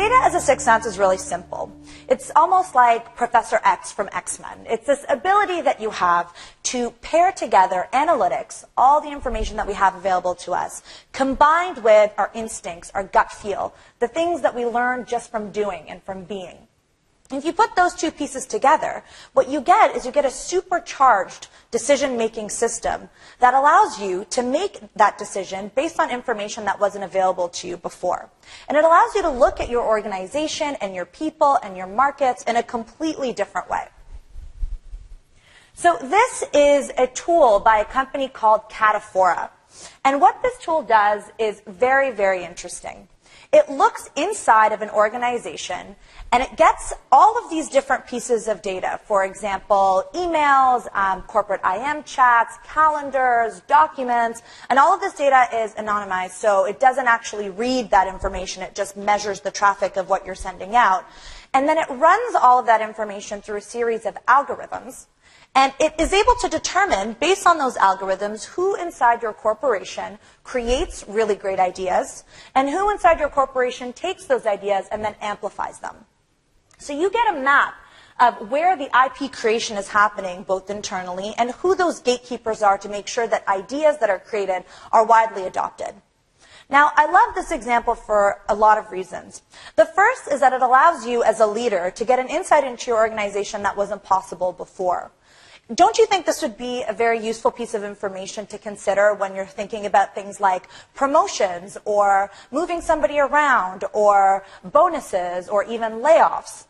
data as a sixth sense is really simple. It's almost like Professor X from X-Men. It's this ability that you have to pair together analytics, all the information that we have available to us, combined with our instincts, our gut feel, the things that we learn just from doing and from being. If you put those two pieces together, what you get is you get a supercharged decision-making system that allows you to make that decision based on information that wasn't available to you before. And it allows you to look at your organization and your people and your markets in a completely different way. So this is a tool by a company called Cataphora. And what this tool does is very, very interesting. It looks inside of an organization and it gets all of these different pieces of data. For example, emails, corporate IM chats, calendars, documents, and all of this data is anonymized, so it doesn't actually read that information. It just measures the traffic of what you're sending out. And then it runs all of that information through a series of algorithms. And it is able to determine, based on those algorithms, who inside your corporation creates really great ideas, and who inside your corporation takes those ideas and then amplifies them. So you get a map of where the IP creation is happening, both internally, and who those gatekeepers are to make sure that ideas that are created are widely adopted. Now, I love this example for a lot of reasons. The first is that it allows you as a leader to get an insight into your organization that wasn't possible before. Don't you think this would be a very useful piece of information to consider when you're thinking about things like promotions or moving somebody around or bonuses or even layoffs?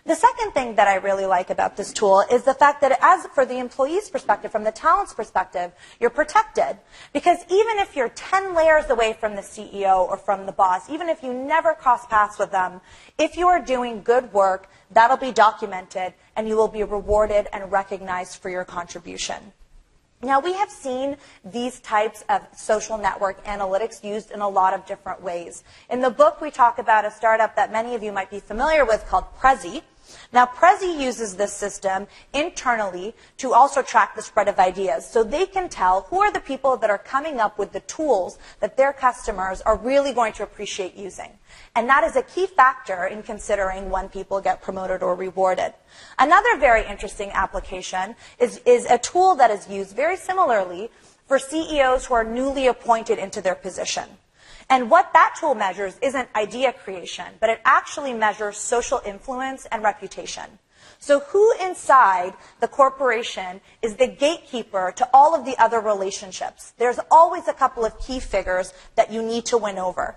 The second thing that I really like about this tool is the fact that as for the employee's perspective, from the talent's perspective, you're protected. Because even if you're 10 layers away from the CEO or from the boss, even if you never cross paths with them, if you are doing good work, that'll be documented and you will be rewarded and recognized for your contribution. Now, we have seen these types of social network analytics used in a lot of different ways. In the book, we talk about a startup that many of you might be familiar with called Prezi. Now, Prezi uses this system internally to also track the spread of ideas. So they can tell who are the people that are coming up with the tools that their customers are really going to appreciate using. And that is a key factor in considering when people get promoted or rewarded. Another very interesting application is a tool that is used very similarly for CEOs who are newly appointed into their position. And what that tool measures isn't idea creation, but it actually measures social influence and reputation. So who inside the corporation is the gatekeeper to all of the other relationships? There's always a couple of key figures that you need to win over.